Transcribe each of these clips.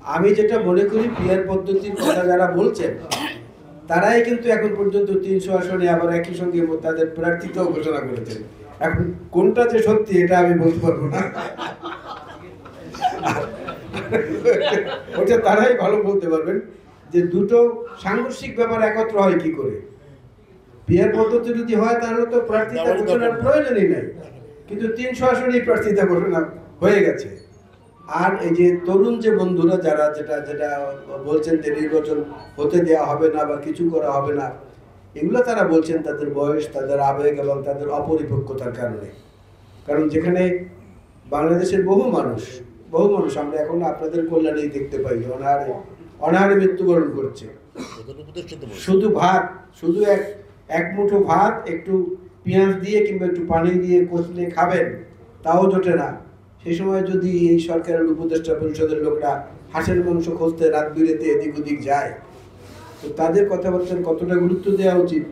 আমি যেটা মনে করি পিয়ার পদ্ধতির কথা যারা বলছেন তারাই কিন্তু এখন পর্যন্ত 300 আসনে আবার একই সঙ্গে তাদের প্রার্থিতাও ঘোষণা করেছেন। এখন কোনটা যে সত্যি এটা আমি বলতে পারবো না, ওটা তারাই ভালো বলতে পারবেন যে দুটো সাংঘর্ষিক ব্যাপার একত্র হয় কি করে। পিয়ার পদ্ধতি যদি হয় তাহলে তো প্রার্থিতা ঘোষণার প্রয়োজনই নাই, কিন্তু 300 আসনেই প্রার্থিতা ঘোষণা হয়ে গেছে। আর এই যে তরুণ যে বন্ধুরা যারা যেটা যেটা বলছেন যে নির্বাচন হতে দেওয়া হবে না বা কিছু করা হবে না, এগুলো তারা বলছেন তাদের বয়স, তাদের আবেগ এবং তাদের অপরিপক্কতার কারণে। কারণ যেখানে বাংলাদেশের বহু মানুষ আমরা এখন আপনাদের কল্যাণেই দেখতে পাই অনাহারে মৃত্যুবরণ করছে। শুধু ভাত, শুধু এক মুঠো ভাত একটু পেঁয়াজ দিয়ে কিংবা একটু পানি দিয়ে কষলে খাবেন, তাও জোটে না। সেই সময় যদি এই সরকারের উপদেষ্টা পরিষদের লোকরা হাঁসের মাংস খুঁজতে রাত বিরেতে এদিক ওদিক যায়, তো তাদের কথাবার্তার কতটা গুরুত্ব দেওয়া উচিত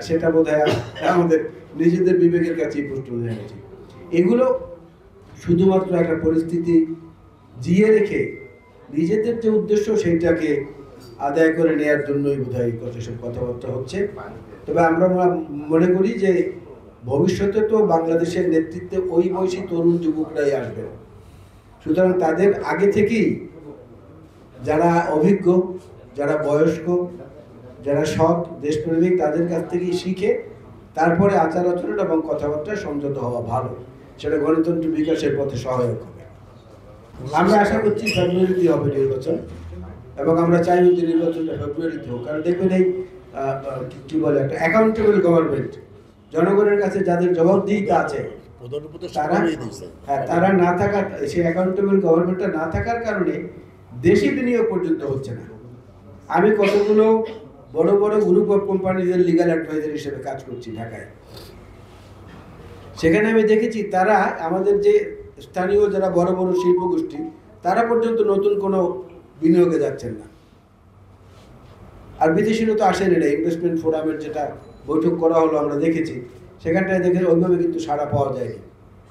সেটা বোধহয় আমাদের নিজেদের বিবেকের কাছেই প্রশ্ন দেওয়া উচিত। এগুলো শুধুমাত্র একটা পরিস্থিতি জিয়ে রেখে নিজেদের যে উদ্দেশ্য সেইটাকে আদায় করে নেওয়ার জন্যই বোধহয় সব কথাবার্তা হচ্ছে। তবে আমরা মনে করি যে ভবিষ্যতে তো বাংলাদেশের নেতৃত্বে ওই বয়সী তরুণ যুবকরাই আসবে। সুতরাং তাদের আগে থেকেই যারা অভিজ্ঞ, যারা বয়স্ক, যারা সৎ দেশপ্রেমিক, তাদের কাছ থেকেই শিখে তারপরে আচার আচরণ এবং কথাবার্তায় সংযত হওয়া ভালো। সেটা গণতন্ত্র বিকাশের পথে সহায়ক হবে। আমরা আশা করছি ফেব্রুয়ারিতে হবে নির্বাচন, এবং আমরা চাই যে নির্বাচনটা ফেব্রুয়ারিতে হোক। কারণ দেখবেন এই কি বলে একটা অ্যাকাউন্টেবল গভর্নমেন্ট, জনগণের কাছে যাদের জবাবদিহিতা আছে তারা না থাকার, সেই অ্যাকাউন্টেবল গভর্নমেন্টটা না থাকার কারণে দেশি বিনিয়োগ পর্যন্ত হচ্ছে না। আমি কতগুলো বড় বড় গ্রুপ অফ কোম্পানিদের লিগ্যাল অ্যাডভাইজার হিসেবে কাজ করছি ঢাকায়। সেখানে আমি দেখেছি তারা আমাদের যে স্থানীয় যারা বড় বড় শিল্প গোষ্ঠী, তারা পর্যন্ত নতুন কোনো বিনিয়োগে যাচ্ছেন না। আর বিদেশিরা তো আসেন না। ইনভেস্টমেন্ট ফোরামের যেটা বৈঠক করা হলো আমরা দেখেছি, সেখানটায় দেখে ওইভাবে কিন্তু সাড়া পাওয়া যায়নি,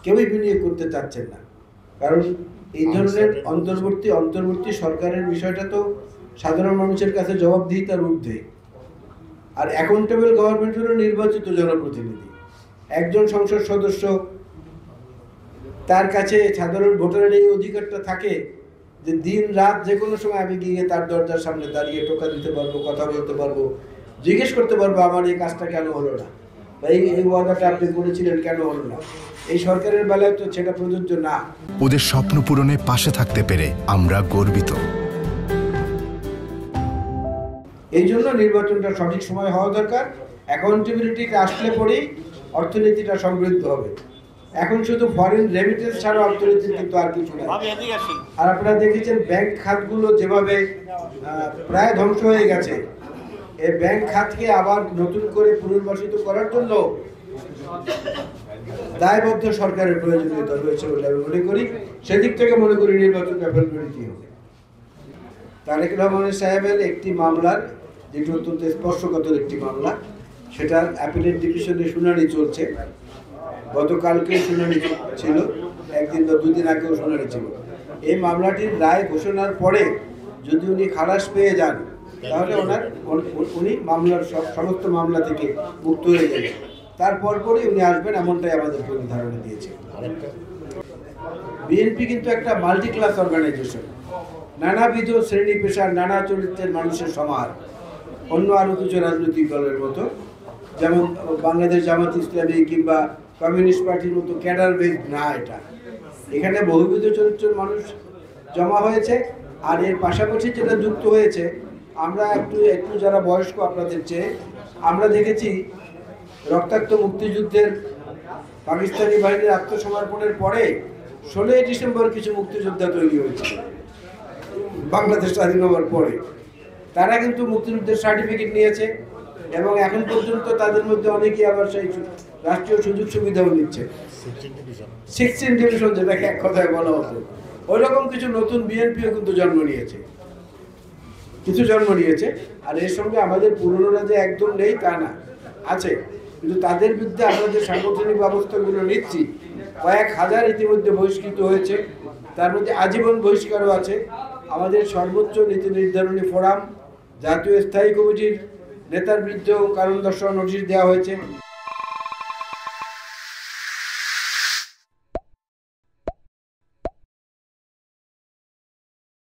কেউই বিনিয়োগ করতে চাচ্ছেন না। কারণ এই ধরনের অন্তর্বর্তী সরকারের বিষয়টা তো সাধারণ মানুষের কাছে জবাবদিহিতার ঊর্ধ্বে। আর অ্যাকাউন্টেবল গভর্নমেন্ট হলো নির্বাচিত জনপ্রতিনিধি, একজন সংসদ সদস্য, তার কাছে সাধারণ ভোটারের এই অধিকারটা থাকে যে দিন রাত যে কোনো সময় আমি গিয়ে তার দরজার সামনে দাঁড়িয়ে টোকা দিতে পারবো, কথা বলতে পারবো, জিজ্ঞেস করতে পারবো আমার এই কাজটা কেন হলো না, বা এই ওয়াদাটা আপনি করেছিলেন কেন হলো না। এই সরকারের বেলায় তো সেটা প্রযোজ্য না। ওদের স্বপ্ন পূরণে পাশে থাকতে পেরে আমরা গর্বিত। এই জন্য নির্বাচনটা সঠিক সময় হওয়া দরকার। অ্যাকাউন্টেবিলিটি আসলে পরেই অর্থনীতিটা সমৃদ্ধ হবে। এখন শুধু ফরেন রেমিটেন্স ছাড়া অর্থনীতির কিন্তু আর কিছু নেই। আর আপনারা দেখেছেন ব্যাংক খাতগুলো যেভাবে প্রায় ধ্বংস হয়ে গেছে, এই ব্যাংক খাতকে আবার নতুন করে পুনর্বাসিত করার জন্য দায়বদ্ধ সরকারের প্রয়োজনীয়তা রয়েছে বলে আমি মনে করি। সেদিক থেকে মনে করি নির্বাচনটা ফেব্রুয়ারিতে হবে। তারেক রহমান সাহেবের একটি মামলার, যেটি অত্যন্ত স্পর্শকাতর একটি মামলা, সেটার অ্যাপিলেট ডিভিশনে শুনানি চলছে। গতকালকে শুনানি ছিল, একদিন বা দুদিন আগেও শুনানি ছিল। এই মামলাটির রায় ঘোষণার পরে যদি উনি খালাস পেয়ে যান, তাহলে উনি মামলার সমস্ত মামলা থেকে মুক্ত হয়ে যাবেন। তারপর উনি আসবেন, এমনটাই আমাদেরকে উনি ধারণা দিয়েছে। বিএনপি কিন্তু একটা মাল্টি ক্লাস অর্গানাইজেশন, নানাবিধ শ্রেণী পেশার নানা চরিত্রের মানুষের সমাহার। অন্য আরও কিছু রাজনৈতিক দলের মতো, যেমন বাংলাদেশ জামাত ইসলামী কিংবা কমিউনিস্ট পার্টির মতো ক্যাডার বেস না এটা। এখানে বহুবিধ চরিত্রের মানুষ জমা হয়েছে। আর এর পাশাপাশি যেটা যুক্ত হয়েছে, আমরা একটু যারা বয়স্ক আপনাদের চেয়ে, আমরা দেখেছি রক্তাক্ত মুক্তিযুদ্ধের পাকিস্তানি বাহিনীর আত্মসমর্পণের পরে 16ই ডিসেম্বর কিছু মুক্তিযোদ্ধা তৈরি হয়েছে বাংলাদেশ স্বাধীন হওয়ার পরে। তারা কিন্তু মুক্তিযুদ্ধের সার্টিফিকেট নিয়েছে, এবং এখন পর্যন্ত তাদের মধ্যে অনেকেই আবার সেই রাষ্ট্রীয় সুযোগ সুবিধাও নিচ্ছে। 16 ডিভিশন যেটাকে এক কথায় বলা হতো, ওই রকম কিছু নতুন বিএনপিও কিন্তু জন্ম নিয়েছে। আর এর সঙ্গে আমাদের পুরনোরা যে একদম নেই তা না, আছে। কিন্তু তাদের বিরুদ্ধে আমরা যে সাংগঠনিক ব্যবস্থাগুলো নিচ্ছি, কয়েক হাজার ইতিমধ্যে বহিষ্কৃত হয়েছে, তার মধ্যে আজীবন বহিষ্কারও আছে। আমাদের সর্বোচ্চ নীতি নির্ধারণী ফোরাম জাতীয় স্থায়ী কমিটির নেতার বিরুদ্ধেও কারণ দর্শানোর নোটিশ দেওয়া হয়েছে।